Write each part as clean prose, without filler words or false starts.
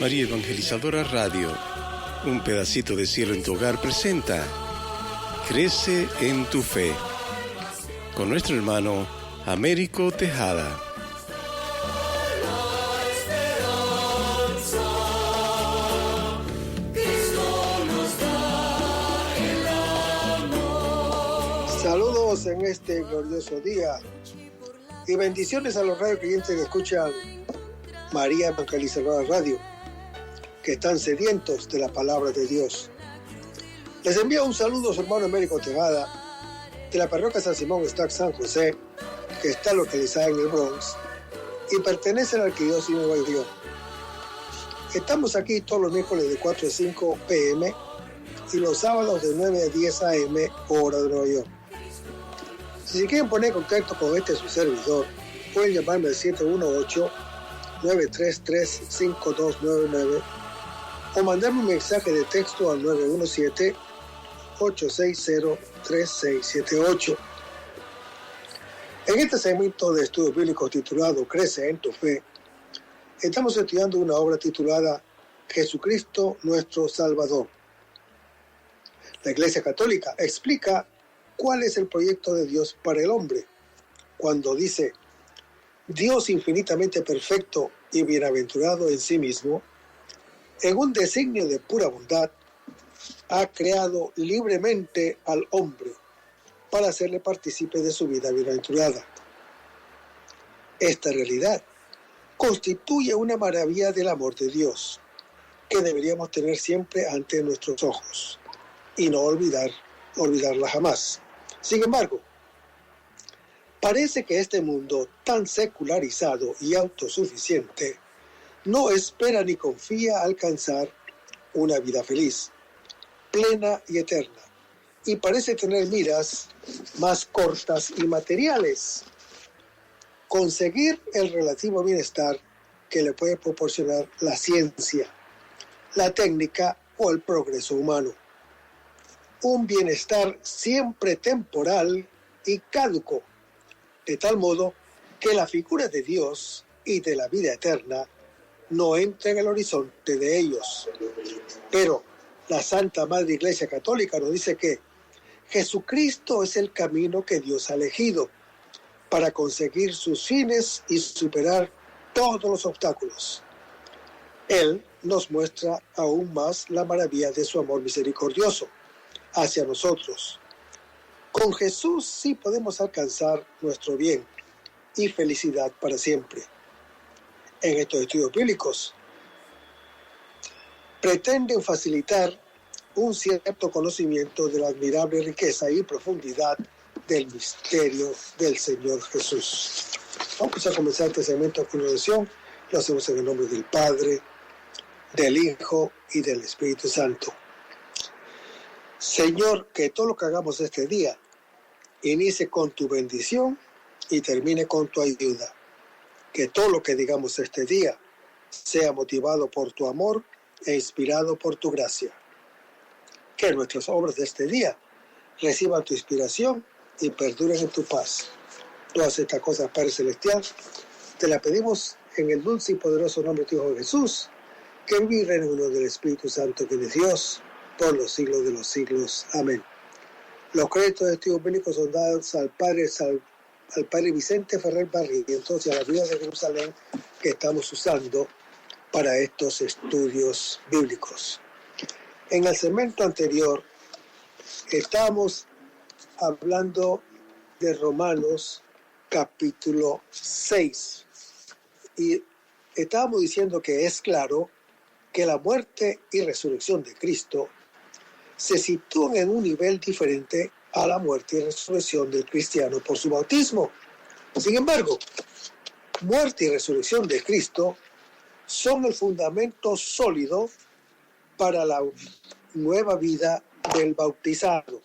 María Evangelizadora Radio, un pedacito de cielo en tu hogar presenta Crece en tu fe, con nuestro hermano Américo Tejada. Saludos en este glorioso día y bendiciones a los radio clientes que escuchan María Evangelizadora Radio, que están sedientos de la palabra de Dios. Les envío un saludo a su hermano Américo Tejada, de la parroquia San Simón Stack San José, que está localizada en el Bronx y pertenece a la arquidiócesis de Nueva York. Estamos aquí todos los miércoles de 4 a 5 p.m. y los sábados de 9 a 10 a.m. hora de Nueva York. Si se quieren poner en contacto con su servidor, pueden llamarme al 718-933-5299 o mandarme un mensaje de texto al 917-860-3678. En este segmento de estudio bíblico titulado Crece en tu fe, estamos estudiando una obra titulada Jesucristo nuestro Salvador. La Iglesia Católica explica cuál es el proyecto de Dios para el hombre cuando dice: Dios infinitamente perfecto y bienaventurado en sí mismo, en un designio de pura bondad, ha creado libremente al hombre para hacerle partícipe de su vida bienaventurada. Esta realidad constituye una maravilla del amor de Dios que deberíamos tener siempre ante nuestros ojos y no olvidarla jamás. Sin embargo, parece que este mundo tan secularizado y autosuficiente no espera ni confía alcanzar una vida feliz, plena y eterna, y parece tener miras más cortas y materiales. Conseguir el relativo bienestar que le puede proporcionar la ciencia, la técnica o el progreso humano. Un bienestar siempre temporal y caduco, de tal modo que la figura de Dios y de la vida eterna no entra en el horizonte de ellos. Pero la Santa Madre Iglesia Católica nos dice que Jesucristo es el camino que Dios ha elegido para conseguir sus fines y superar todos los obstáculos. Él nos muestra aún más la maravilla de su amor misericordioso hacia nosotros. Con Jesús sí podemos alcanzar nuestro bien y felicidad para siempre. En estos estudios bíblicos pretenden facilitar un cierto conocimiento de la admirable riqueza y profundidad del misterio del Señor Jesús. Vamos a comenzar este segmento a continuación. Lo hacemos en el nombre del Padre, del Hijo y del Espíritu Santo. Señor, que todo lo que hagamos este día inicie con tu bendición y termine con tu ayuda. Que todo lo que digamos este día sea motivado por tu amor e inspirado por tu gracia. Que nuestras obras de este día reciban tu inspiración y perduren en tu paz. Todas estas cosas, Padre Celestial, te las pedimos en el dulce y poderoso nombre de tu Hijo Jesús, que vive y reina en uno del Espíritu Santo, que es Dios, por los siglos de los siglos. Amén. Los créditos de estudios bíblicos son dados al Padre Vicente Ferrer Barrientos y a la Vida de Jerusalén, que estamos usando para estos estudios bíblicos. En el segmento anterior estábamos hablando de Romanos capítulo 6 y estábamos diciendo que es claro que la muerte y resurrección de Cristo se sitúan en un nivel diferente a la muerte y resurrección del cristiano por su bautismo. Sin embargo, muerte y resurrección de Cristo son el fundamento sólido para la nueva vida del bautizado.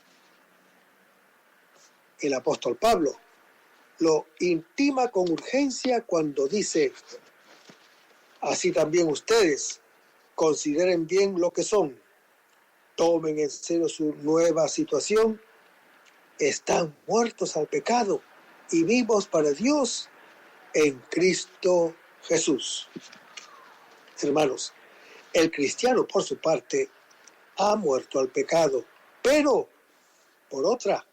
El apóstol Pablo lo intima con urgencia cuando dice: así también ustedes consideren bien lo que son, tomen en serio su nueva situación, están muertos al pecado y vivos para Dios en Cristo Jesús. Hermanos, El cristiano, por su parte, ha muerto al pecado, pero, por otra,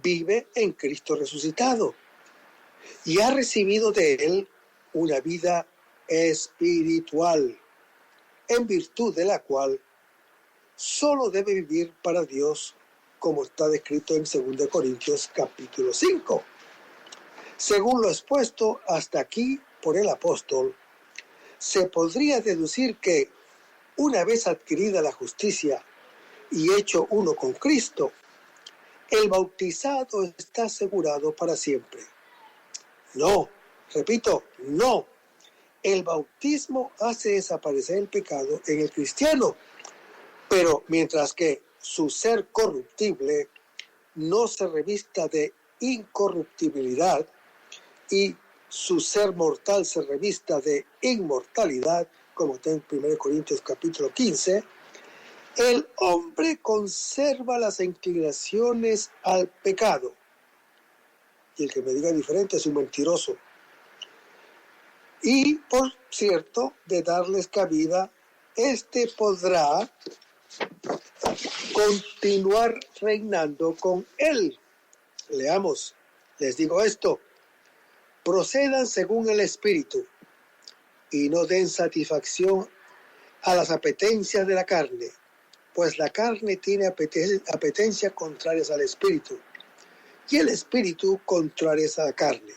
vive en Cristo resucitado y ha recibido de Él una vida espiritual, en virtud de la cual solo debe vivir para Dios, como está descrito en 2 Corintios capítulo 5. Según lo expuesto hasta aquí por el apóstol, se podría deducir que, una vez adquirida la justicia y hecho uno con Cristo, el bautizado está asegurado para siempre. No, repito, no. El bautismo hace desaparecer el pecado en el cristiano, pero mientras que su ser corruptible no se revista de incorruptibilidad y su ser mortal se revista de inmortalidad, como está en 1 Corintios capítulo 15, el hombre conserva las inclinaciones al pecado. Y el que me diga diferente es un mentiroso. Y, por cierto, de darles cabida, podrá continuar reinando con él. Leamos, les digo esto: procedan según el Espíritu y no den satisfacción a las apetencias de la carne, pues la carne tiene apetencias contrarias al Espíritu y el Espíritu contrarias a la carne,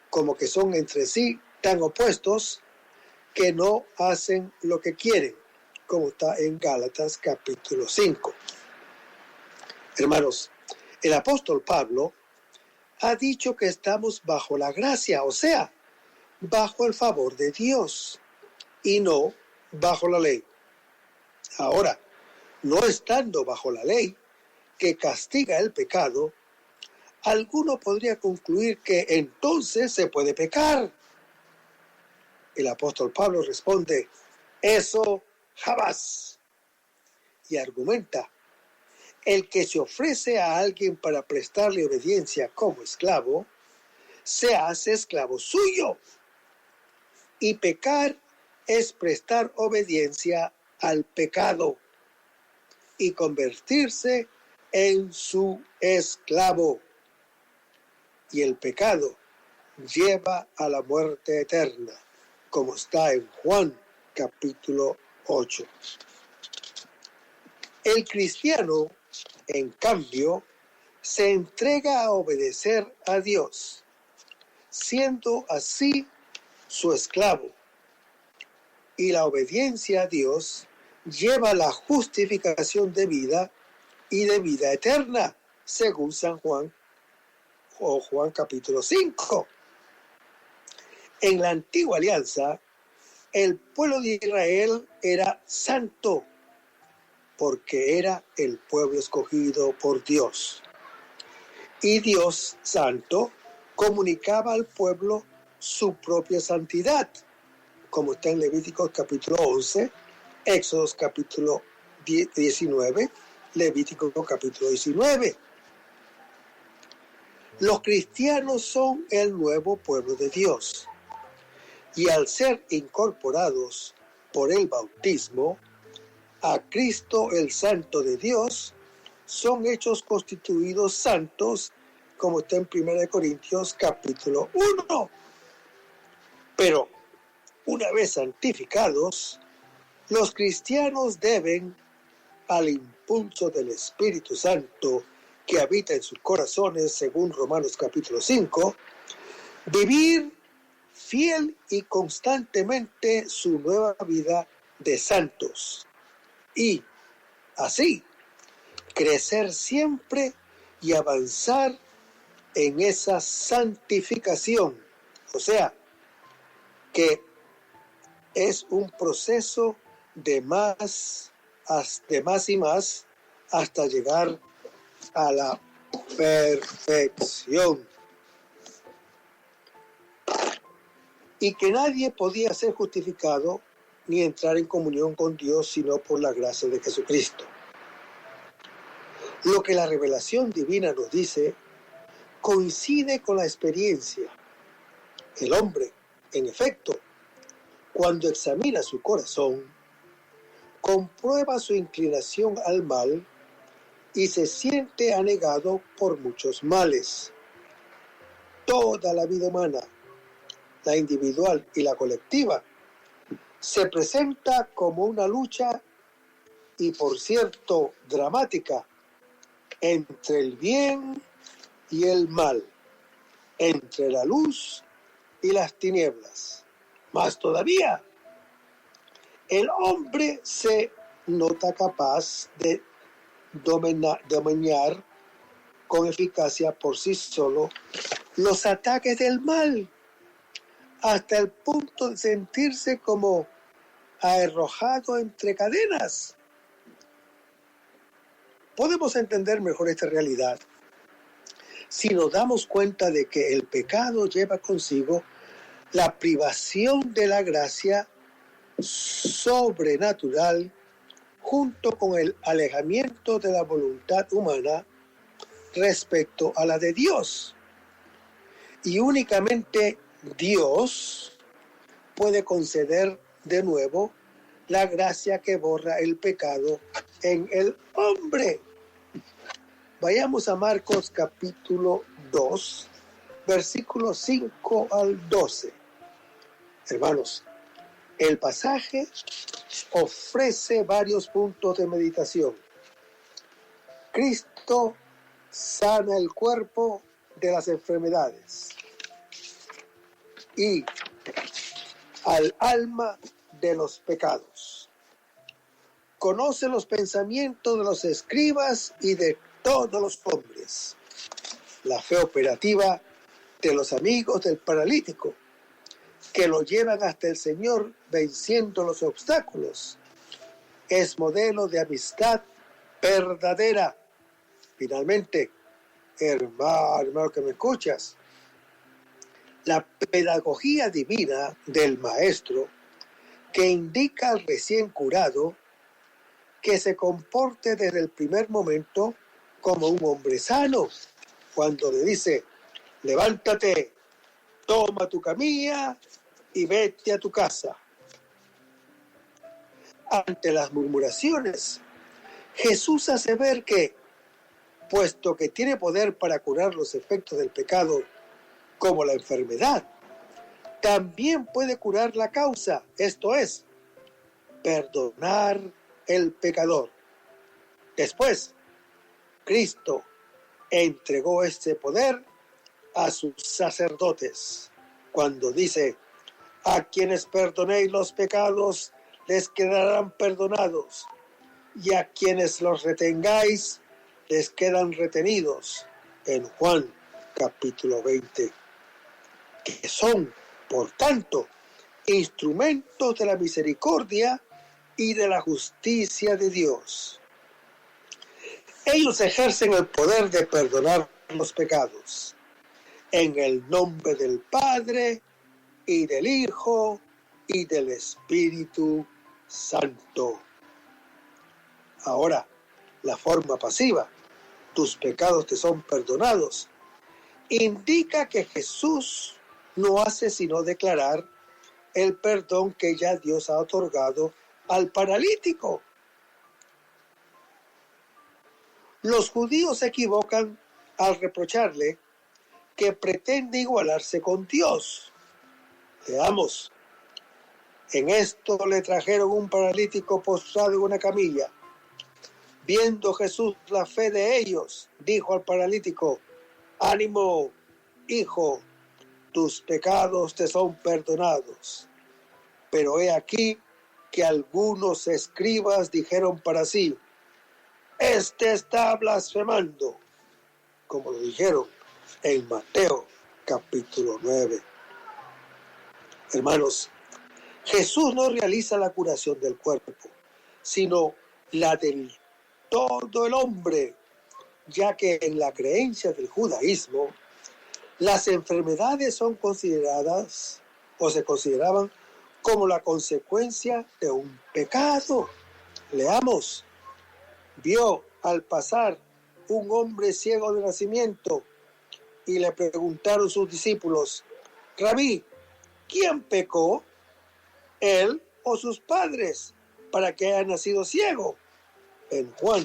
como que son entre sí tan opuestos que no hacen lo que quieren, como está en Gálatas capítulo 5. Hermanos, el apóstol Pablo ha dicho que estamos bajo la gracia, o sea, bajo el favor de Dios, y no bajo la ley. Ahora, no estando bajo la ley, que castiga el pecado, alguno podría concluir que entonces se puede pecar. El apóstol Pablo responde: eso jamás. Y argumenta: el que se ofrece a alguien para prestarle obediencia como esclavo, se hace esclavo suyo. Y pecar es prestar obediencia al pecado y convertirse en su esclavo. Y el pecado lleva a la muerte eterna, como está en Juan capítulo 8. El cristiano, en cambio, se entrega a obedecer a Dios, siendo así su esclavo. Y la obediencia a Dios lleva a la justificación de vida y de vida eterna, según San Juan o Juan capítulo 5. En la antigua alianza, el pueblo de Israel era santo, porque era el pueblo escogido por Dios. Y Dios santo comunicaba al pueblo su propia santidad, como está en Levíticos capítulo 11, Éxodos capítulo 19, Levítico capítulo 19. Los cristianos son el nuevo pueblo de Dios, y al ser incorporados por el bautismo a Cristo el Santo de Dios, son hechos constituidos santos, como está en 1 Corintios capítulo 1. Pero, una vez santificados, los cristianos deben, al impulso del Espíritu Santo que habita en sus corazones, según Romanos capítulo 5, vivir fiel y constantemente su nueva vida de santos. Y, así, crecer siempre y avanzar en esa santificación. O sea, que es un proceso de más y más hasta llegar a la perfección. Y que nadie podía ser justificado ni entrar en comunión con Dios sino por la gracia de Jesucristo. Lo que la revelación divina nos dice coincide con la experiencia. El hombre, en efecto, cuando examina su corazón, comprueba su inclinación al mal y se siente anegado por muchos males. Toda la vida humana, la individual y la colectiva, se presenta como una lucha, y por cierto dramática, entre el bien y el mal, entre la luz y las tinieblas. Más todavía, el hombre se nota capaz de dominar con eficacia por sí solo los ataques del mal, hasta el punto de sentirse como arrojado entre cadenas. Podemos entender mejor esta realidad si nos damos cuenta de que el pecado lleva consigo la privación de la gracia sobrenatural junto con el alejamiento de la voluntad humana respecto a la de Dios. Y únicamente Dios puede conceder de nuevo la gracia que borra el pecado en el hombre. Vayamos a Marcos capítulo 2, versículos 5 al 12. Hermanos, el pasaje ofrece varios puntos de meditación. Cristo sana el cuerpo de las enfermedades y al alma de los pecados. Conoce los pensamientos de los escribas y de todos los hombres. La fe operativa de los amigos del paralítico, que lo llevan hasta el Señor venciendo los obstáculos, es modelo de amistad verdadera. Finalmente, hermano que me escuchas, la pedagogía divina del maestro que indica al recién curado que se comporte desde el primer momento como un hombre sano, cuando le dice: levántate, toma tu camilla y vete a tu casa. Ante las murmuraciones, Jesús hace ver que, puesto que tiene poder para curar los efectos del pecado, como la enfermedad, también puede curar la causa, esto es, perdonar el pecador. Después, Cristo entregó este poder a sus sacerdotes, cuando dice: a quienes perdonéis los pecados, les quedarán perdonados, y a quienes los retengáis, les quedan retenidos, en Juan capítulo 20, que son, por tanto, instrumentos de la misericordia y de la justicia de Dios. Ellos ejercen el poder de perdonar los pecados, en el nombre del Padre, y del Hijo, y del Espíritu Santo. Ahora, la forma pasiva, tus pecados te son perdonados, indica que Jesús no hace sino declarar el perdón que ya Dios ha otorgado al paralítico. Los judíos se equivocan al reprocharle que pretende igualarse con Dios. Leamos: en esto le trajeron un paralítico postrado en una camilla. Viendo Jesús la fe de ellos, dijo al paralítico: ánimo, hijo, tus pecados te son perdonados. Pero he aquí que algunos escribas dijeron para sí: este está blasfemando, como lo dijeron en Mateo capítulo 9. Hermanos, Jesús no realiza la curación del cuerpo, sino la del todo el hombre, ya que en la creencia del judaísmo, las enfermedades son consideradas o se consideraban como la consecuencia de un pecado. Leamos: vio al pasar un hombre ciego de nacimiento y le preguntaron sus discípulos: Rabí, ¿quién pecó, él o sus padres, para que haya nacido ciego, en Juan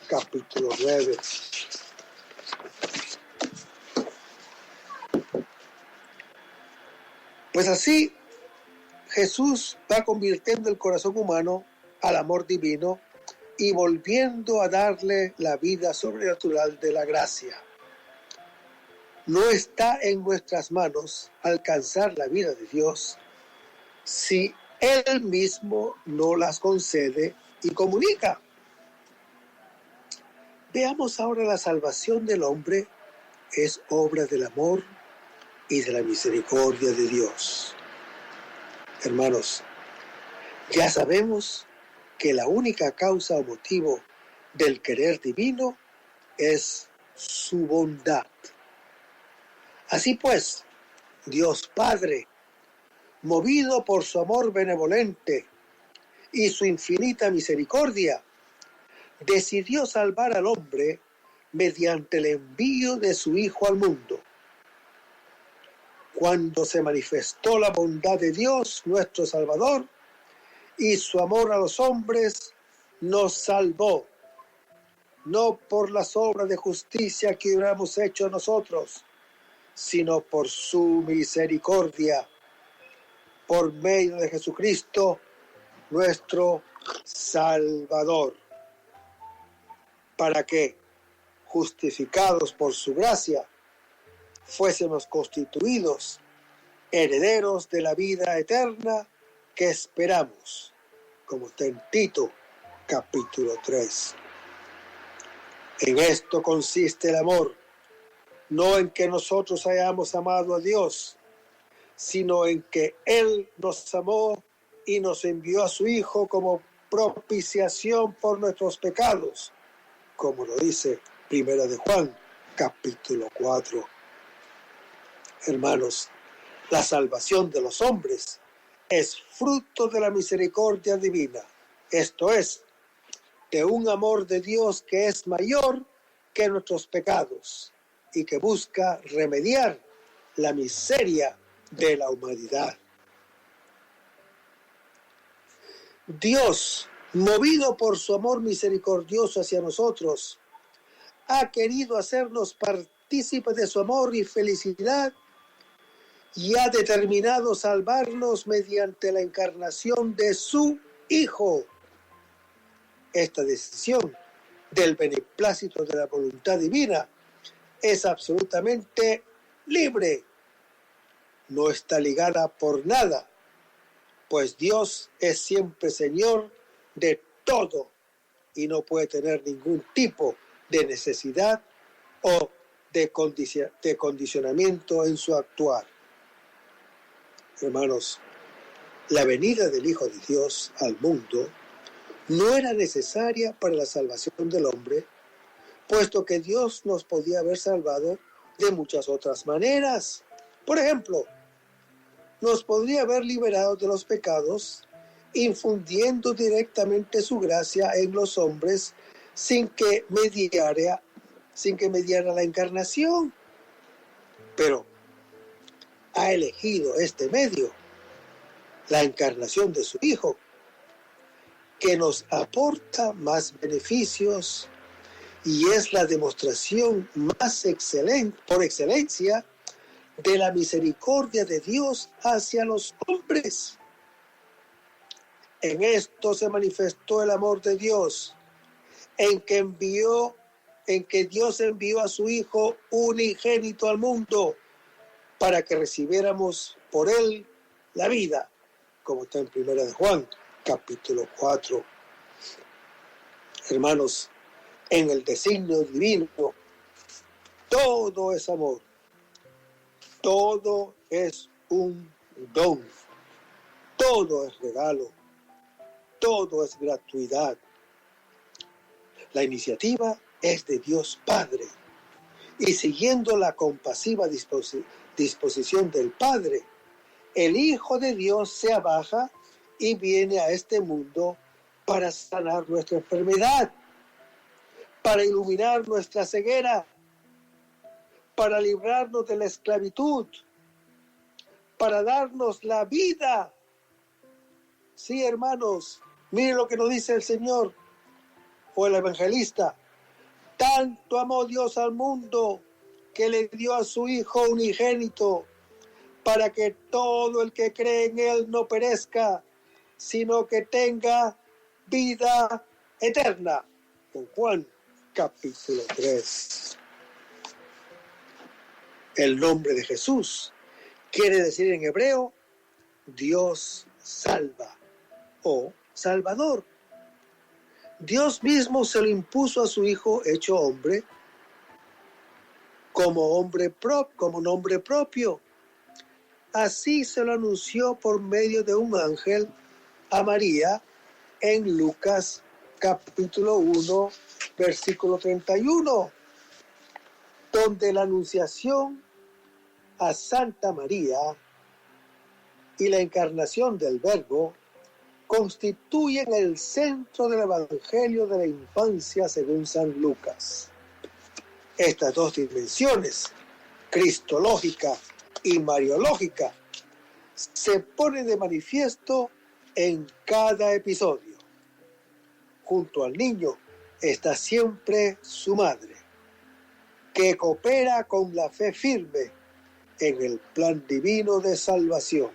capítulo 9. Pues así Jesús va convirtiendo el corazón humano al amor divino y volviendo a darle la vida sobrenatural de la gracia. No está en nuestras manos alcanzar la vida de Dios si Él mismo no las concede y comunica. Veamos ahora la salvación del hombre es obra del amor y de la misericordia de Dios. Hermanos, ya sabemos que la única causa o motivo del querer divino es su bondad. Así pues, Dios Padre, movido por su amor benevolente y su infinita misericordia, decidió salvar al hombre mediante el envío de su Hijo al mundo. Cuando se manifestó la bondad de Dios, nuestro Salvador, y su amor a los hombres, nos salvó, no por las obras de justicia que hubiéramos hecho nosotros, sino por su misericordia, por medio de Jesucristo, nuestro Salvador, para que, justificados por su gracia, fuésemos constituidos herederos de la vida eterna que esperamos, como está en Tito, capítulo 3. En esto consiste el amor, no en que nosotros hayamos amado a Dios, sino en que Él nos amó y nos envió a su Hijo como propiciación por nuestros pecados, como lo dice Primera de Juan, capítulo 4. Hermanos, la salvación de los hombres es fruto de la misericordia divina, esto es, de un amor de Dios que es mayor que nuestros pecados y que busca remediar la miseria de la humanidad. Dios, movido por su amor misericordioso hacia nosotros, ha querido hacernos partícipes de su amor y felicidad y ha determinado salvarnos mediante la encarnación de su Hijo. Esta decisión del beneplácito de la voluntad divina es absolutamente libre. No está ligada por nada, pues Dios es siempre Señor de todo y no puede tener ningún tipo de necesidad o de condicionamiento en su actuar. Hermanos, la venida del Hijo de Dios al mundo no era necesaria para la salvación del hombre, puesto que Dios nos podía haber salvado de muchas otras maneras. Por ejemplo, nos podría haber liberado de los pecados, infundiendo directamente su gracia en los hombres sin que mediara la encarnación. Pero ha elegido este medio, la encarnación de su Hijo, que nos aporta más beneficios y es la demostración más excelente, por excelencia, de la misericordia de Dios hacia los hombres. En esto se manifestó el amor de Dios, en que Dios envió a su Hijo unigénito al mundo para que recibiéramos por él la vida, como está en Primera de Juan, capítulo 4. Hermanos, en el designio divino, todo es amor, todo es un don, todo es regalo, todo es gratuidad. La iniciativa es de Dios Padre y siguiendo la compasiva disposición del Padre, el Hijo de Dios se abaja y viene a este mundo para sanar nuestra enfermedad, para iluminar nuestra ceguera, para librarnos de la esclavitud, para darnos la vida. Sí, hermanos, Mire lo que nos dice el Señor o el evangelista. Tanto amó Dios al mundo que le dio a su Hijo unigénito para que todo el que cree en Él no perezca, sino que tenga vida eterna. En Juan capítulo 3. El nombre de Jesús quiere decir en hebreo Dios salva o Salvador. Dios mismo se lo impuso a su Hijo hecho hombre como nombre propio. Así se lo anunció por medio de un ángel a María en Lucas capítulo 1, versículo 31, donde la anunciación a Santa María y la encarnación del Verbo constituyen el centro del Evangelio de la infancia según San Lucas. Estas dos dimensiones, cristológica y mariológica, se ponen de manifiesto en cada episodio. Junto al niño está siempre su madre, que coopera con la fe firme en el plan divino de salvación.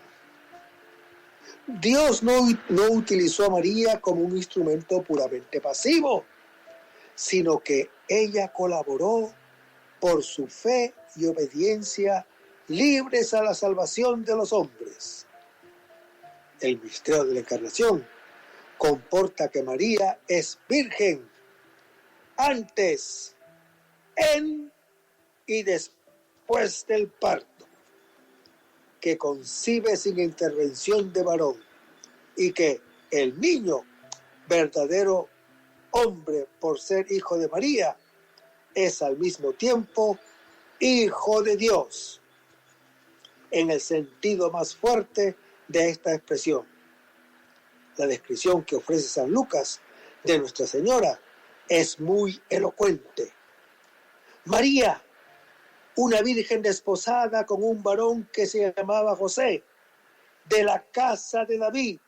Dios no utilizó a María como un instrumento puramente pasivo, sino que ella colaboró por su fe y obediencia libres a la salvación de los hombres. El misterio de la encarnación comporta que María es virgen antes, en y después del parto, que concibe sin intervención de varón, y que el niño, verdadero hombre por ser hijo de María, es al mismo tiempo hijo de Dios, en el sentido más fuerte de esta expresión. La descripción que ofrece San Lucas de Nuestra Señora es muy elocuente. María, una virgen desposada con un varón que se llamaba José, de la casa de David,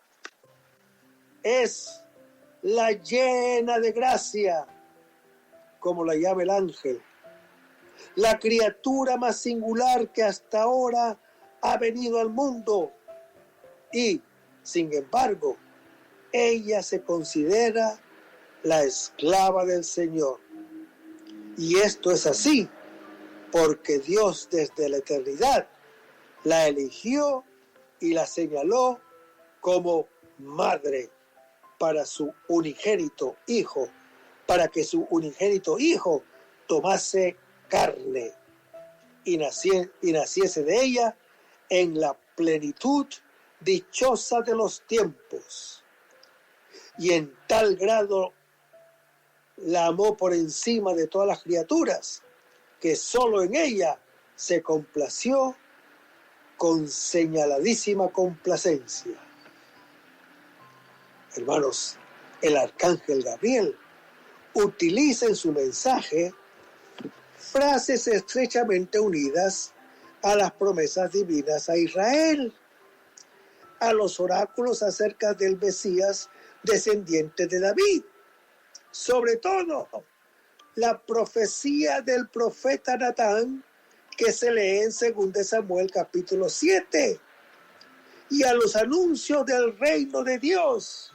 es la llena de gracia, como la llama el ángel, la criatura más singular que hasta ahora ha venido al mundo, y, sin embargo, ella se considera la esclava del Señor. Y esto es así porque Dios desde la eternidad la eligió y la señaló como madre para su unigénito Hijo, para que su unigénito Hijo tomase carne y naciese de ella en la plenitud dichosa de los tiempos. Y en tal grado la amó por encima de todas las criaturas, que solo en ella se complació con señaladísima complacencia. Hermanos, el arcángel Gabriel utiliza en su mensaje frases estrechamente unidas a las promesas divinas a Israel, a los oráculos acerca del Mesías descendiente de David, sobre todo la profecía del profeta Natán que se lee en 2 Samuel capítulo 7, y a los anuncios del reino de Dios.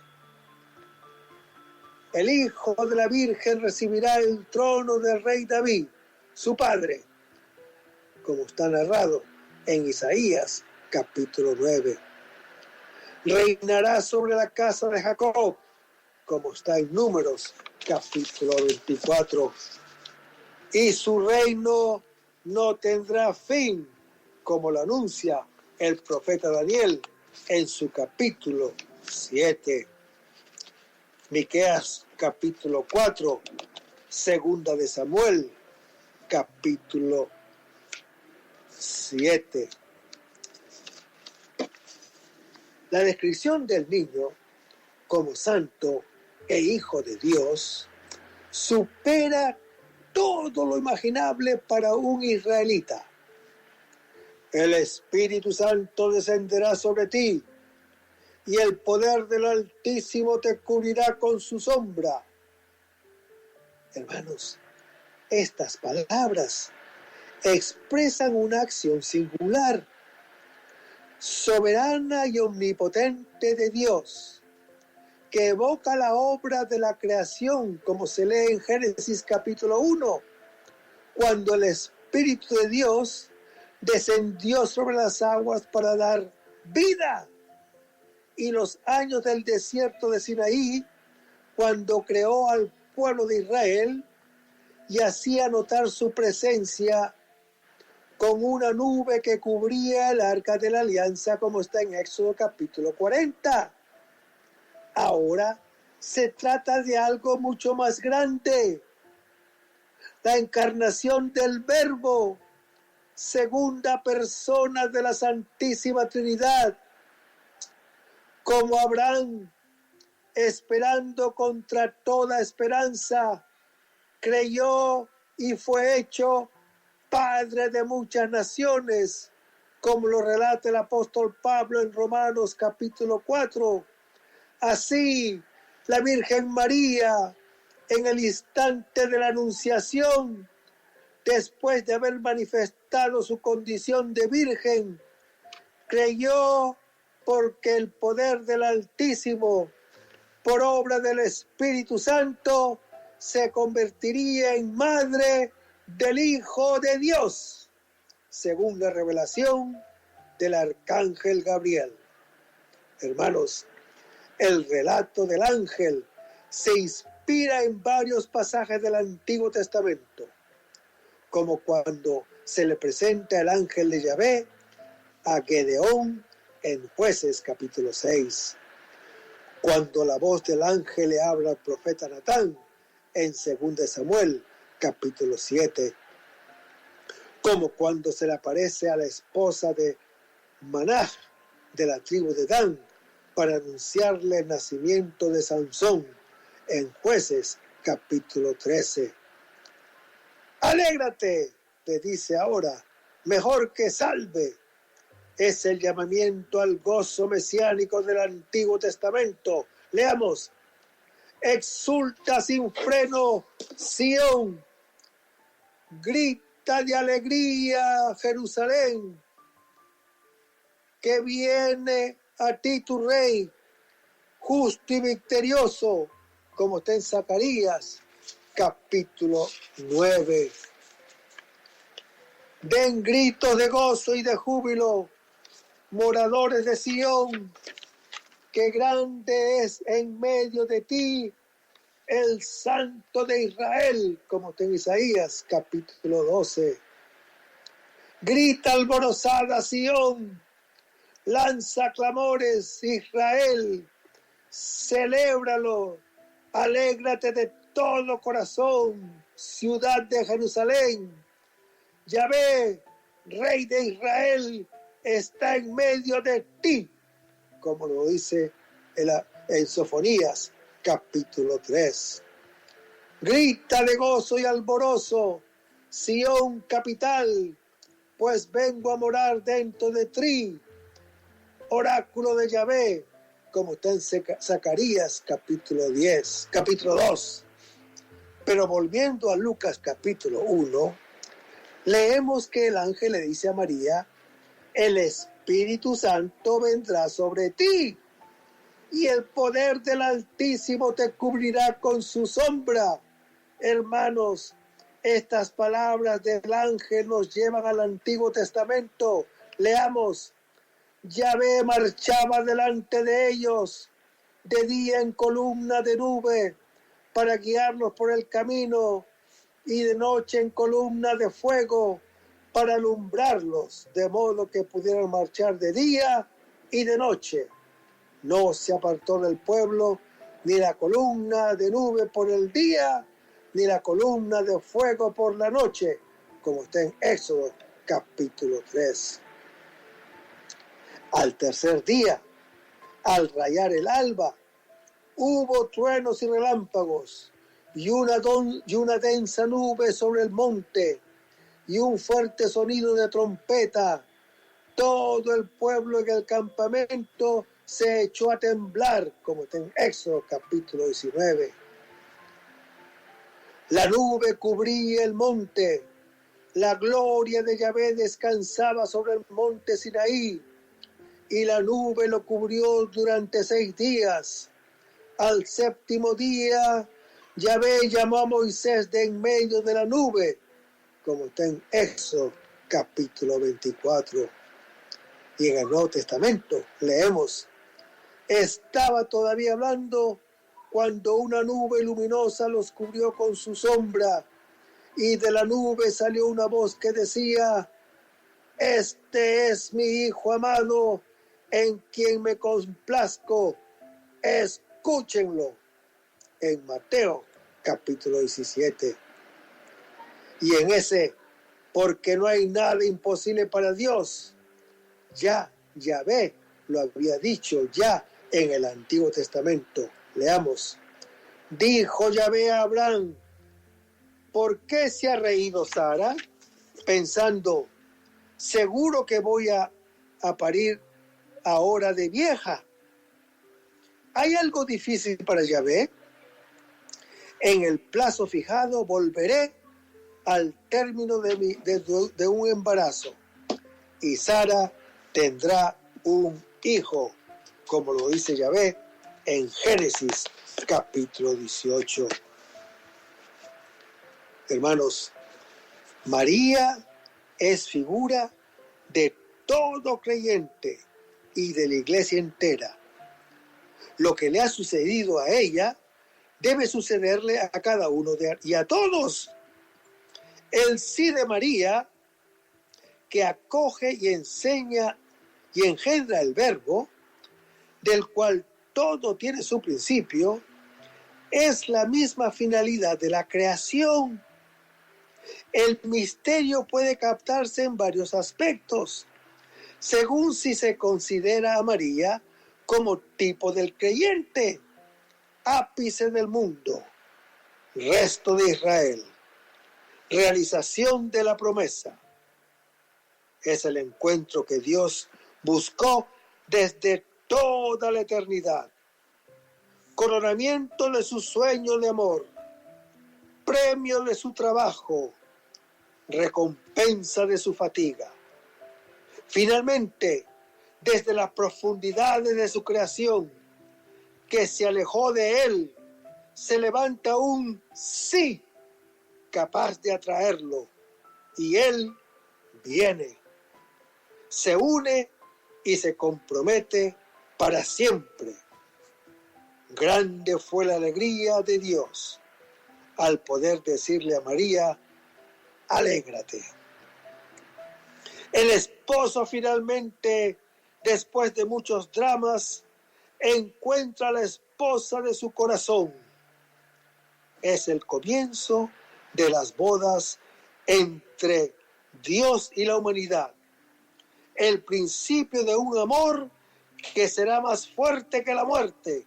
El Hijo de la Virgen recibirá el trono del rey David, su padre, como está narrado en Isaías capítulo 9. Reinará sobre la casa de Jacob, como está en Números capítulo 24. Y su reino no tendrá fin, como lo anuncia el profeta Daniel en su capítulo 7. Miqueas capítulo 4, segunda de Samuel capítulo 7. La descripción del niño como santo e hijo de Dios supera todo lo imaginable para un israelita. El Espíritu Santo descenderá sobre ti y el poder del Altísimo te cubrirá con su sombra. Hermanos, estas palabras expresan una acción singular, soberana y omnipotente de Dios, que evoca la obra de la creación, como se lee en Génesis capítulo 1, cuando el Espíritu de Dios descendió sobre las aguas para dar vida, y los años del desierto de Sinaí, cuando creó al pueblo de Israel y hacía notar su presencia con una nube que cubría el arca de la alianza, como está en Éxodo capítulo 40. Ahora se trata de algo mucho más grande, la encarnación del Verbo, segunda persona de la Santísima Trinidad, como Abraham, esperando contra toda esperanza, creyó y fue hecho padre de muchas naciones, como lo relata el apóstol Pablo en Romanos capítulo 4. Así, la Virgen María, en el instante de la Anunciación, después de haber manifestado su condición de virgen, creyó porque el poder del Altísimo, por obra del Espíritu Santo, se convertiría en madre del Hijo de Dios, según la revelación del Arcángel Gabriel. Hermanos, el relato del ángel se inspira en varios pasajes del Antiguo Testamento, como cuando se le presenta el ángel de Yahvé a Gedeón en Jueces capítulo 6, cuando la voz del ángel le habla al profeta Natán en 2 Samuel capítulo 7, como cuando se le aparece a la esposa de Manaj de la tribu de Dan para anunciarle el nacimiento de Sansón en Jueces capítulo 13. Alégrate, le dice ahora, mejor que salve. Es el llamamiento al gozo mesiánico del Antiguo Testamento. Leamos: exulta sin freno, Sión, grita de alegría, Jerusalén, que viene a ti tu rey, justo y victorioso, como está en Zacarías capítulo 9. Den gritos de gozo y de júbilo, moradores de Sión, que grande es en medio de ti el Santo de Israel, como está en Isaías capítulo 12. Grita alborozada Sión, lanza clamores Israel, celébralo, alégrate de todo corazón, ciudad de Jerusalén. Yahvé, Rey de Israel, está en medio de ti, como lo dice en Sofonías capítulo 3. Grita de gozo y alborozo, Sión capital, pues vengo a morar dentro de ti, oráculo de Yahvé, como está en Zacarías capítulo 2. Pero volviendo a Lucas capítulo 1, leemos que el ángel le dice a María: el Espíritu Santo vendrá sobre ti, y el poder del Altísimo te cubrirá con su sombra. Hermanos, estas palabras del ángel nos llevan al Antiguo Testamento. Leamos: Yahvé marchaba delante de ellos, de día en columna de nube, para guiarlos por el camino, y de noche en columna de fuego, para alumbrarlos, de modo que pudieran marchar de día y de noche. No se apartó del pueblo ni la columna de nube por el día, ni la columna de fuego por la noche, como está en Éxodo capítulo 3. Al tercer día, al rayar el alba, hubo truenos y relámpagos, y una densa nube sobre el monte, y un fuerte sonido de trompeta. Todo el pueblo en el campamento se echó a temblar, como está en Éxodo capítulo 19. La nube cubría el monte, la gloria de Yahvé descansaba sobre el monte Sinaí, y la nube lo cubrió durante 6 días. Al 7º día, Yahvé llamó a Moisés de en medio de la nube, como está en Éxodo capítulo 24. Y en el Nuevo Testamento leemos: estaba todavía hablando cuando una nube luminosa los cubrió con su sombra, y de la nube salió una voz que decía: este es mi Hijo amado, en quien me complazco, escúchenlo. En Mateo capítulo 17. Y en ese, porque no hay nada imposible para Dios, ya Yahvé lo había dicho ya en el Antiguo Testamento. Leamos: dijo Yahvé a Abraham: ¿por qué se ha reído Sara? Pensando, seguro que voy a parir ahora de vieja. ¿Hay algo difícil para Yahvé? En el plazo fijado volveré al término de un embarazo, y Sara tendrá un hijo, como lo dice Yahvé en Génesis capítulo 18. Hermanos, María es figura de todo creyente y de la iglesia entera. Lo que le ha sucedido a ella debe sucederle a cada uno y a todos. El sí de María, que acoge y enseña y engendra el verbo, del cual todo tiene su principio, es la misma finalidad de la creación. El misterio puede captarse en varios aspectos, según si se considera a María como tipo del creyente, ápice del mundo, resto de Israel, realización de la promesa. Es el encuentro que Dios buscó desde toda la eternidad, coronamiento de su sueño de amor, premio de su trabajo, recompensa de su fatiga. Finalmente, desde las profundidades de su creación, que se alejó de él, se levanta un sí capaz de atraerlo, y él viene, se une y se compromete para siempre. Grande fue la alegría de Dios al poder decirle a María: alégrate. El esposo finalmente, después de muchos dramas, encuentra a la esposa de su corazón. Es el comienzo de las bodas entre Dios y la humanidad. El principio de un amor que será más fuerte que la muerte,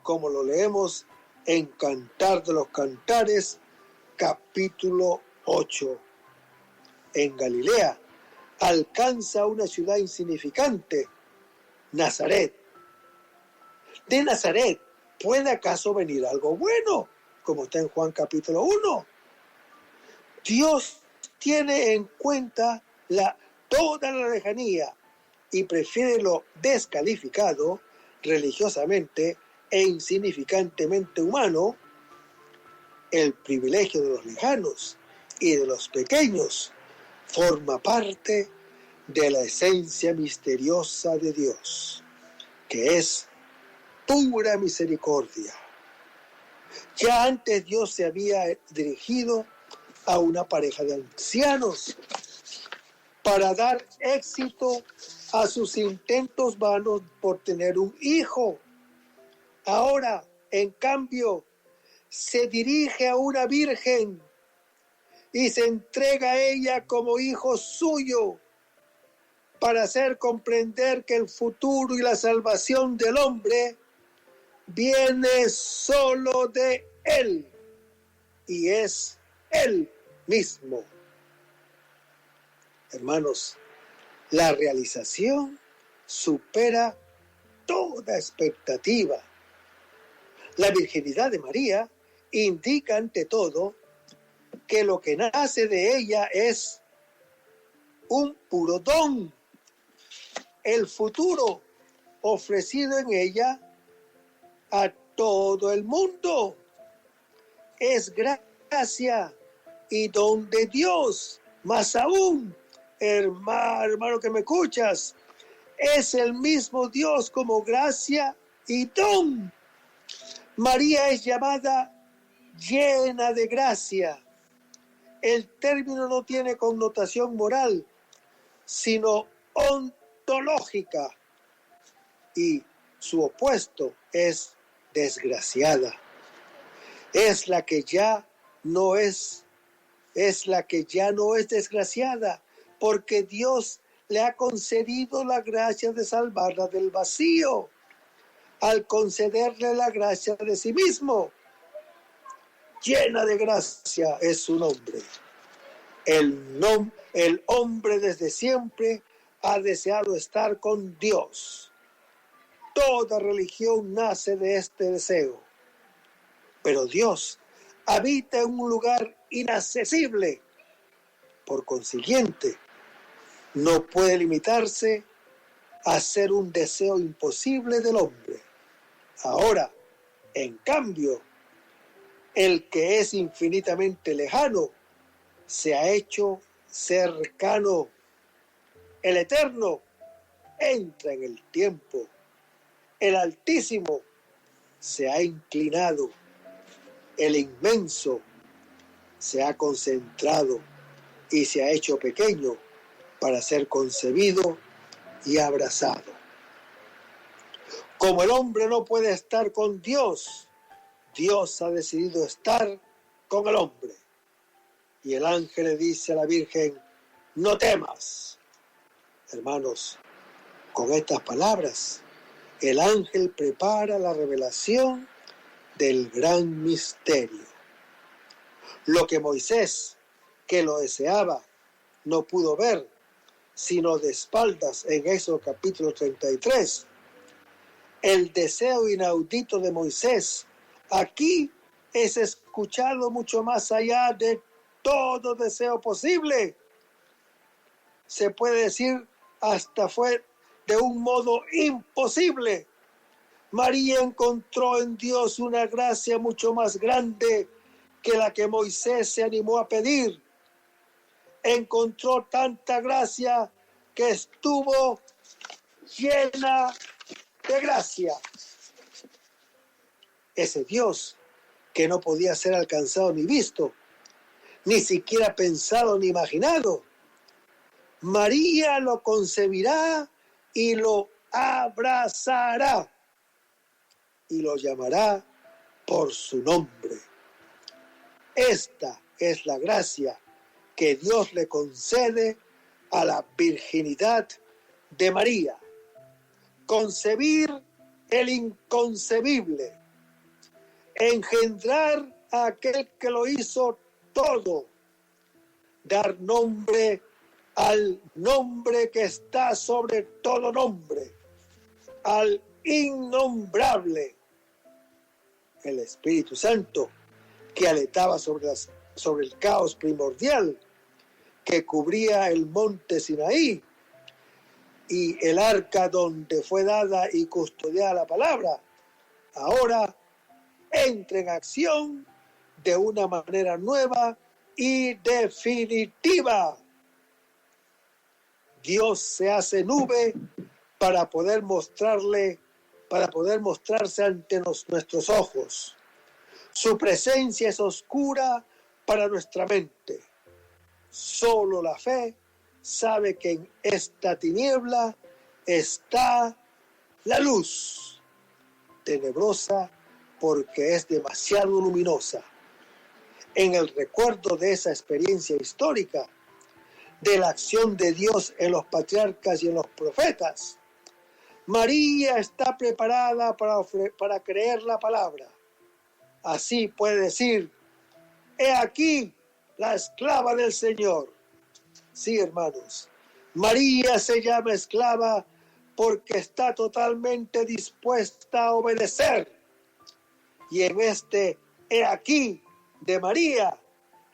como lo leemos en Cantar de los Cantares, capítulo 8. En Galilea alcanza una ciudad insignificante, Nazaret. ¿De Nazaret puede acaso venir algo bueno? Como está en Juan capítulo 1. Dios tiene en cuenta toda la lejanía y prefiere lo descalificado religiosamente e insignificantemente humano, el privilegio de los lejanos y de los pequeños forma parte de la esencia misteriosa de Dios, que es pura misericordia. Ya antes Dios se había dirigido a una pareja de ancianos para dar éxito a sus intentos vanos por tener un hijo. Ahora, en cambio, se dirige a una virgen y se entrega a ella como hijo suyo para hacer comprender que el futuro y la salvación del hombre viene solo de Él y es Él mismo. Hermanos, la realización supera toda expectativa. La virginidad de María indica ante todo que lo que nace de ella es un puro don. El futuro ofrecido en ella a todo el mundo es gracia y don de Dios. Más aún, hermano que me escuchas, es el mismo Dios como gracia y don. María es llamada llena de gracia. El término no tiene connotación moral, sino ontológica, y su opuesto es desgraciada. Es la que ya no es desgraciada, porque Dios le ha concedido la gracia de salvarla del vacío, al concederle la gracia de sí mismo. Llena de gracia es su nombre. El hombre desde siempre ha deseado estar con Dios. Toda religión nace de este deseo. Pero Dios habita en un lugar inaccesible. Por consiguiente, no puede limitarse a ser un deseo imposible del hombre. Ahora, en cambio, el que es infinitamente lejano se ha hecho cercano. El Eterno entra en el tiempo. El Altísimo se ha inclinado. El Inmenso se ha concentrado y se ha hecho pequeño para ser concebido y abrazado. Como el hombre no puede estar con Dios, Dios ha decidido estar con el hombre. Y el ángel le dice a la Virgen, no temas. Hermanos, con estas palabras, el ángel prepara la revelación del gran misterio. Lo que Moisés, que lo deseaba, no pudo ver, sino de espaldas en Éxodo capítulo 33. El deseo inaudito de Moisés aquí es escuchado mucho más allá de todo deseo posible. Se puede decir hasta fue de un modo imposible. María encontró en Dios una gracia mucho más grande que la que Moisés se animó a pedir. Encontró tanta gracia que estuvo llena de gracia. Ese Dios que no podía ser alcanzado ni visto, ni siquiera pensado ni imaginado, María lo concebirá y lo abrazará y lo llamará por su nombre. Esta es la gracia que Dios le concede a la virginidad de María. Concebir el inconcebible. Engendrar a aquel que lo hizo todo. Dar nombre al nombre que está sobre todo nombre. Al innombrable. El Espíritu Santo que aletaba sobre el caos primordial que cubría el monte Sinaí y el arca donde fue dada y custodiada la palabra, ahora entra en acción de una manera nueva y definitiva. Dios se hace nube para poder mostrarse ante nuestros ojos. Su presencia es oscura para nuestra mente. Solo la fe sabe que en esta tiniebla está la luz, tenebrosa porque es demasiado luminosa. En el recuerdo de esa experiencia histórica, de la acción de Dios en los patriarcas y en los profetas, María está preparada para creer la palabra. Así puede decir, he aquí la esclava del Señor. Sí, hermanos, María se llama esclava porque está totalmente dispuesta a obedecer. Y en este he aquí de María,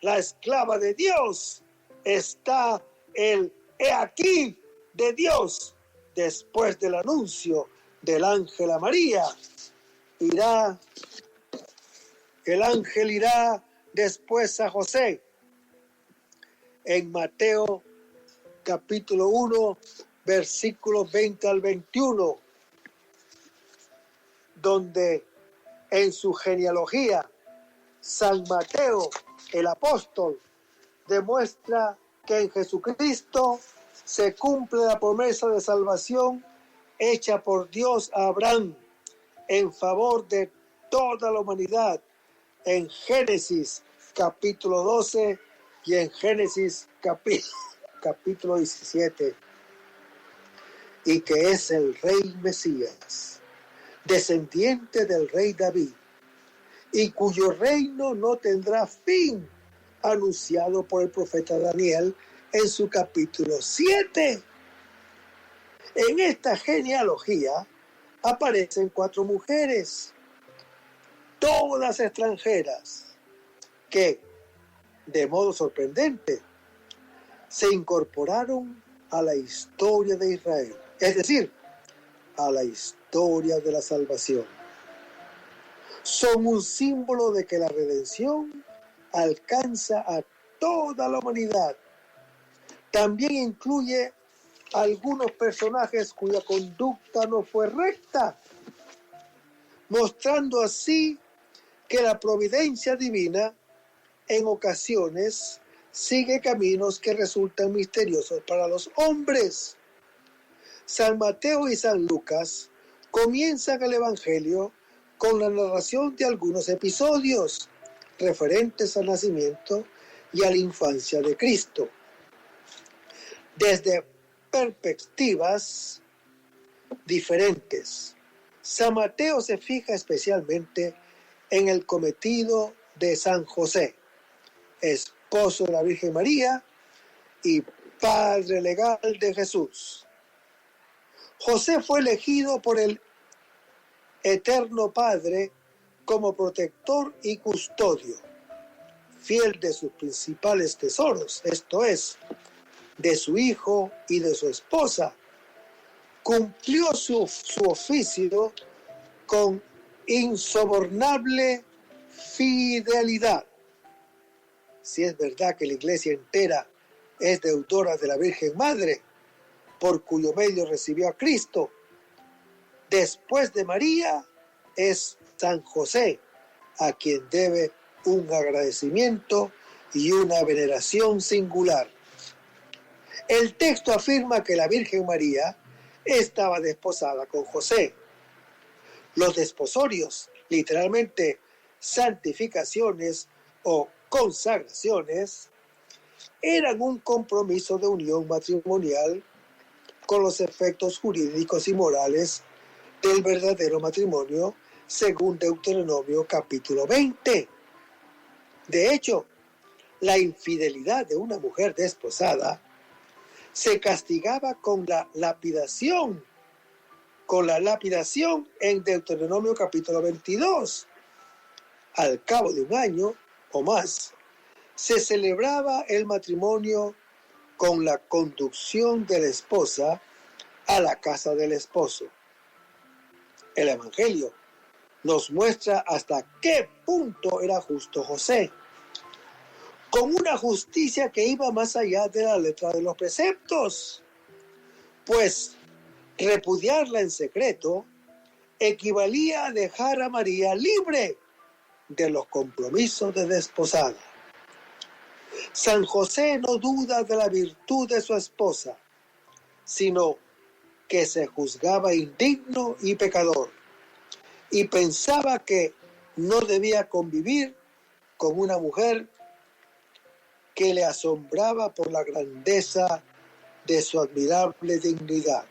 la esclava de Dios, está el he aquí de Dios. Después del anuncio del ángel a María, el ángel irá después a José. En Mateo capítulo 1, versículos 20 al 21, donde en su genealogía San Mateo, el apóstol, demuestra que en Jesucristo se cumple la promesa de salvación hecha por Dios a Abraham en favor de toda la humanidad en Génesis capítulo 12 y en Génesis capítulo 17, y que es el rey Mesías, descendiente del rey David, y cuyo reino no tendrá fin, anunciado por el profeta Daniel en su capítulo 7. En esta genealogía aparecen 4 mujeres, todas extranjeras, que, de modo sorprendente, se incorporaron a la historia de Israel, es decir, a la historia de la salvación. Son un símbolo de que la redención alcanza a toda la humanidad. También incluye algunos personajes cuya conducta no fue recta, mostrando así que la providencia divina en ocasiones sigue caminos que resultan misteriosos para los hombres. San Mateo y San Lucas comienzan el Evangelio con la narración de algunos episodios referentes al nacimiento y a la infancia de Cristo, desde perspectivas diferentes. San Mateo se fija especialmente en el cometido de San José, esposo de la Virgen María y padre legal de Jesús. José fue elegido por el Eterno Padre como protector y custodio, fiel de sus principales tesoros, esto es, de su hijo y de su esposa. Cumplió su oficio con insobornable fidelidad. Si es verdad que la Iglesia entera es deudora de la Virgen Madre, por cuyo medio recibió a Cristo, después de María es San José, a quien debe un agradecimiento y una veneración singular. El texto afirma que la Virgen María estaba desposada con José. Los desposorios, literalmente santificaciones o consagraciones, eran un compromiso de unión matrimonial con los efectos jurídicos y morales del verdadero matrimonio, según Deuteronomio capítulo 20. De hecho, la infidelidad de una mujer desposada se castigaba con la lapidación en Deuteronomio capítulo 22. Al cabo de un año o más, se celebraba el matrimonio con la conducción de la esposa a la casa del esposo. El Evangelio nos muestra hasta qué punto era justo José, con una justicia que iba más allá de la letra de los preceptos, pues repudiarla en secreto equivalía a dejar a María libre de los compromisos de desposada. San José no duda de la virtud de su esposa, sino que se juzgaba indigno y pecador, y pensaba que no debía convivir con una mujer que le asombraba por la grandeza de su admirable dignidad.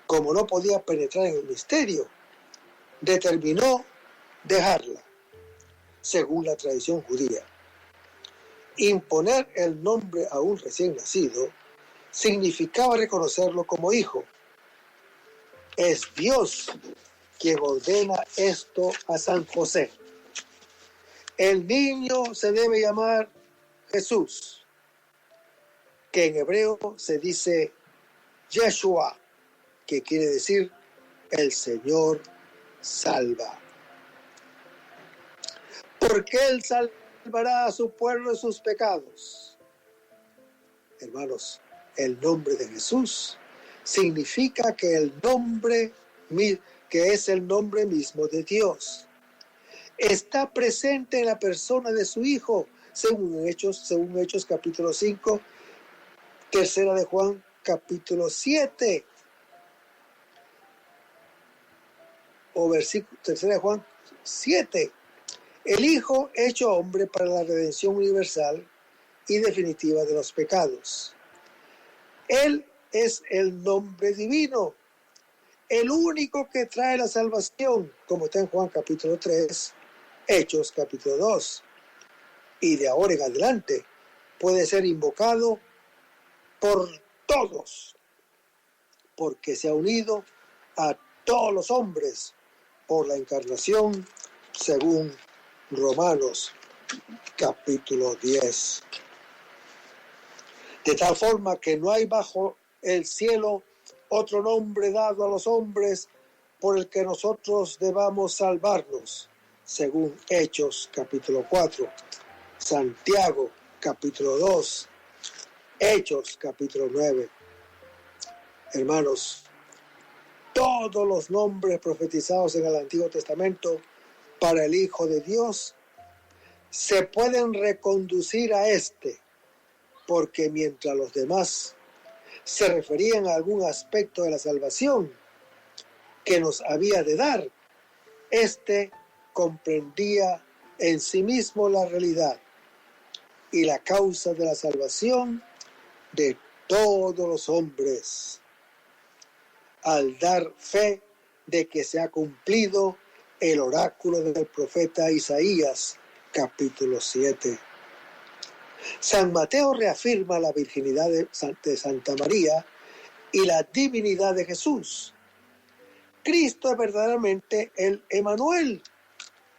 Como no podía penetrar en el misterio, determinó dejarla, según la tradición judía. Imponer el nombre a un recién nacido significaba reconocerlo como hijo. Es Dios quien ordena esto a San José. El niño se debe llamar Jesús, que en hebreo se dice Yeshua, que quiere decir el Señor salva. Porque Él salvará a su pueblo de sus pecados. Hermanos, el nombre de Jesús significa que es el nombre mismo de Dios. Está presente en la persona de su Hijo, según Hechos capítulo 5, tercera de Juan capítulo 7, o versículo tercera de Juan 7. El Hijo hecho hombre para la redención universal y definitiva de los pecados. Él es el nombre divino, el único que trae la salvación, como está en Juan capítulo 3, Hechos capítulo 2. Y de ahora en adelante puede ser invocado por todos, porque se ha unido a todos los hombres por la encarnación, según Romanos capítulo 10. De tal forma que no hay bajo el cielo otro nombre dado a los hombres por el que nosotros debamos salvarnos, según Hechos capítulo 4, Santiago capítulo 2, Hechos capítulo 9. Hermanos, todos los nombres profetizados en el Antiguo Testamento para el Hijo de Dios se pueden reconducir a este, porque mientras los demás se referían a algún aspecto de la salvación que nos había de dar, este comprendía en sí mismo la realidad y la causa de la salvación de todos los hombres, al dar fe de que se ha cumplido el oráculo del profeta Isaías, capítulo 7. San Mateo reafirma la virginidad de Santa María y la divinidad de Jesús. Cristo es verdaderamente el Emmanuel,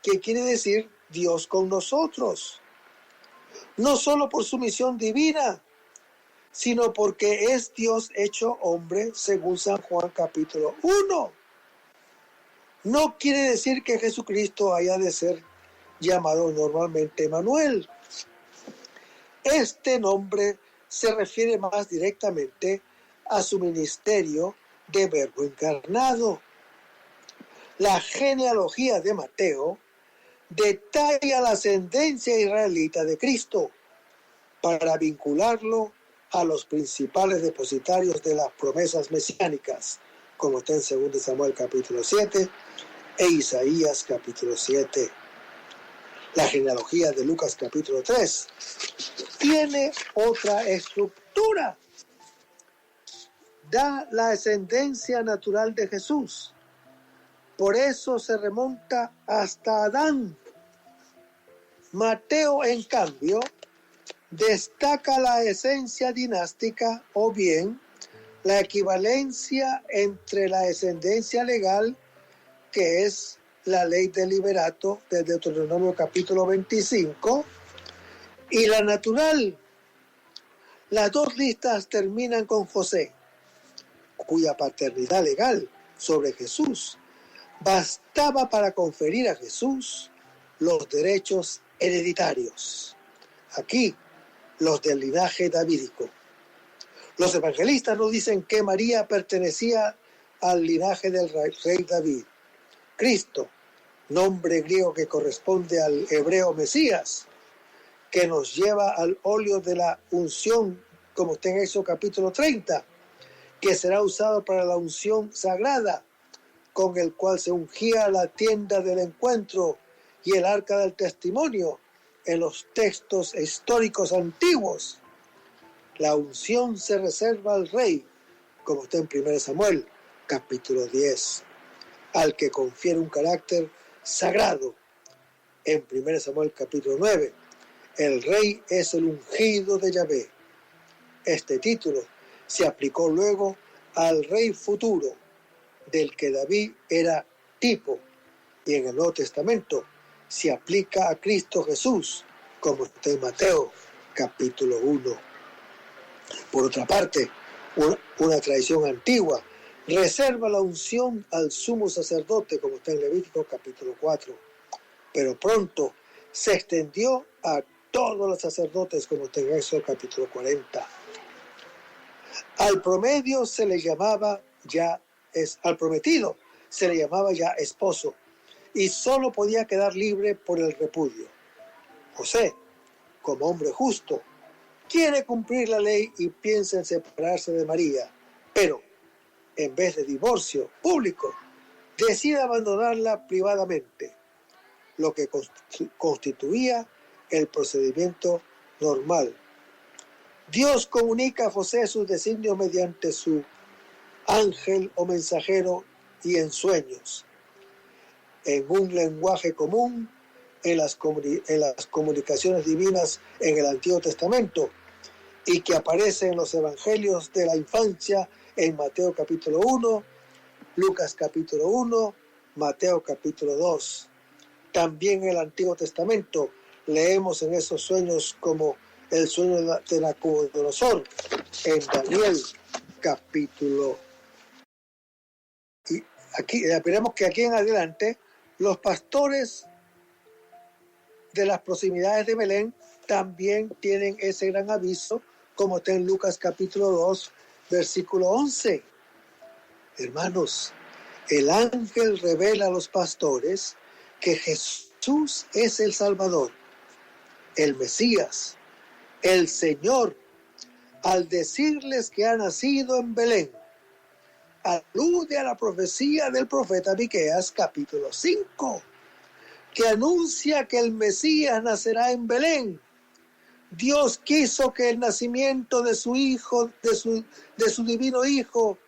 que quiere decir Dios con nosotros, no solo por su misión divina, sino porque es Dios hecho hombre, según San Juan capítulo 1. No quiere decir que Jesucristo haya de ser llamado normalmente Emmanuel. Este nombre se refiere más directamente a su ministerio de Verbo encarnado. La genealogía de Mateo detalla la ascendencia israelita de Cristo para vincularlo a los principales depositarios de las promesas mesiánicas, como está en 2 Samuel capítulo 7 e Isaías capítulo 7. La genealogía de Lucas capítulo 3 tiene otra estructura. Da la ascendencia natural de Jesús. Por eso se remonta hasta Adán. Mateo, en cambio, destaca la esencia dinástica o bien la equivalencia entre la descendencia legal, que es la ley del liberato de Deuteronomio capítulo 25, y la natural. Las dos listas terminan con José, cuya paternidad legal sobre Jesús bastaba para conferir a Jesús los derechos hereditarios. Aquí, los del linaje davídico. Los evangelistas nos dicen que María pertenecía al linaje del rey David. Cristo, nombre griego que corresponde al hebreo Mesías, que nos lleva al óleo de la unción, como está en Éxodo capítulo 30, que será usado para la unción sagrada, con el cual se ungía la tienda del encuentro y el arca del testimonio en los textos históricos antiguos. La unción se reserva al rey, como está en 1 Samuel, capítulo 10, al que confiere un carácter sagrado. En 1 Samuel, capítulo 9, el rey es el ungido de Yahvé. Este título se aplicó luego al rey futuro, del que David era tipo, y en el Nuevo Testamento se aplica a Cristo Jesús, como está en Mateo capítulo 1. Por otra parte, una tradición antigua reserva la unción al sumo sacerdote, como está en Levítico capítulo 4, pero pronto se extendió a todos los sacerdotes, como está en Éxodo capítulo 40. Al prometido se le llamaba ya esposo, y solo podía quedar libre por el repudio. José, como hombre justo, quiere cumplir la ley y piensa en separarse de María, pero en vez de divorcio público, decide abandonarla privadamente, lo que constituía el procedimiento normal. Dios comunica a José sus designios mediante su ángel o mensajero y en sueños, en un lenguaje común en las comunicaciones divinas en el Antiguo Testamento y que aparece en los evangelios de la infancia en Mateo capítulo 1, Lucas capítulo 1, Mateo capítulo 2. También en el Antiguo Testamento leemos en esos sueños como el sueño de Nabucodonosor en Daniel capítulo. Y aquí veremos que aquí en adelante los pastores de las proximidades de Belén también tienen ese gran aviso, como está en Lucas capítulo 2, versículo 11. Hermanos, el ángel revela a los pastores que Jesús es el Salvador, el Mesías, el Señor, al decirles que ha nacido en Belén. Alude a la profecía del profeta Miqueas capítulo 5, que anuncia que el Mesías nacerá en Belén. Dios quiso que el nacimiento de su Hijo, de su divino Hijo,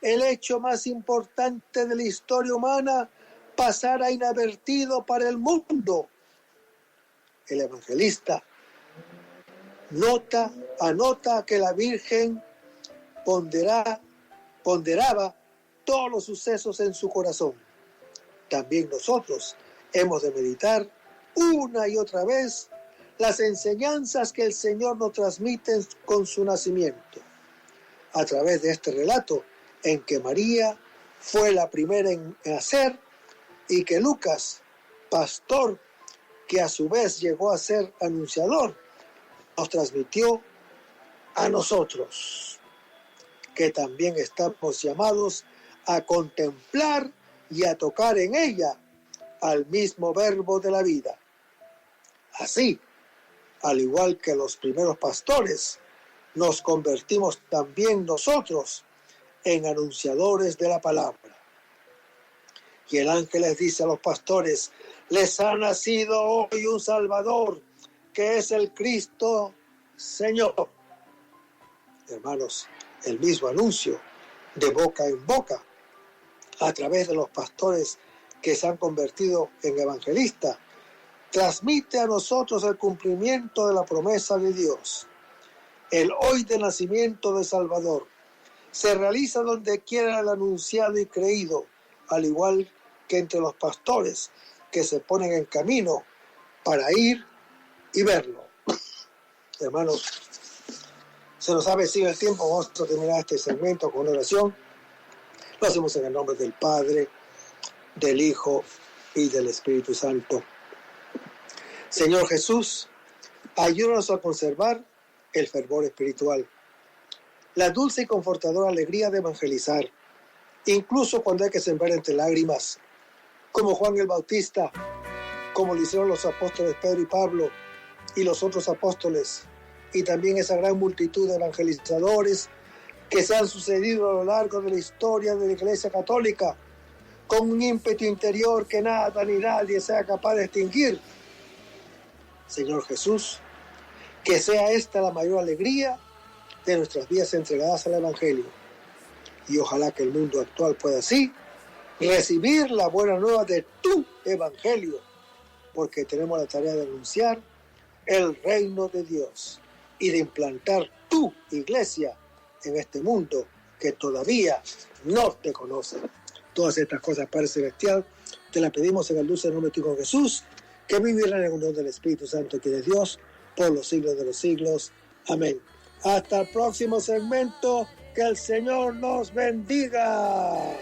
el hecho más importante de la historia humana, pasara inadvertido para el mundo. El evangelista anota que la Virgen ponderaba todos los sucesos en su corazón. También nosotros hemos de meditar una y otra vez las enseñanzas que el Señor nos transmite con su nacimiento, a través de este relato en que María fue la primera en nacer y que Lucas, pastor, que a su vez llegó a ser anunciador, nos transmitió a nosotros, que también estamos llamados a contemplar y a tocar en ella al mismo verbo de la vida. Así, al igual que los primeros pastores, nos convertimos también nosotros en anunciadores de la palabra. Y el ángel les dice a los pastores: les ha nacido hoy un Salvador, que es el Cristo Señor. Hermanos, el mismo anuncio de boca en boca, a través de los pastores que se han convertido en evangelistas, transmite a nosotros el cumplimiento de la promesa de Dios. El hoy de nacimiento de Salvador se realiza donde quiera el anunciado y creído, al igual que entre los pastores que se ponen en camino para ir y verlo. Hermanos, se nos ha vencido el tiempo. Vamos a terminar este segmento con una oración. Lo hacemos en el nombre del Padre, del Hijo y del Espíritu Santo. Señor Jesús, ayúdanos a conservar el fervor espiritual, la dulce y confortadora alegría de evangelizar, incluso cuando hay que sembrar entre lágrimas, como Juan el Bautista, como lo hicieron los apóstoles Pedro y Pablo y los otros apóstoles, y también esa gran multitud de evangelizadores que se han sucedido a lo largo de la historia de la Iglesia Católica, con un ímpetu interior que nada ni nadie sea capaz de extinguir. Señor Jesús, que sea esta la mayor alegría de nuestras vidas entregadas al Evangelio. Y ojalá que el mundo actual pueda así recibir la buena nueva de tu Evangelio, porque tenemos la tarea de anunciar el reino de Dios y de implantar tu iglesia en este mundo que todavía no te conoce. Todas estas cosas, Padre Celestial, te las pedimos en el dulce nombre de tu Hijo Jesús, que vivirá en la unión del Espíritu Santo, que es Dios, por los siglos de los siglos. Amén. Hasta el próximo segmento. Que el Señor nos bendiga.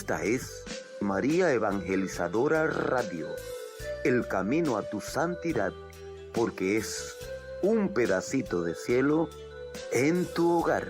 Esta es María Evangelizadora Radio, el camino a tu santidad, porque es un pedacito de cielo en tu hogar.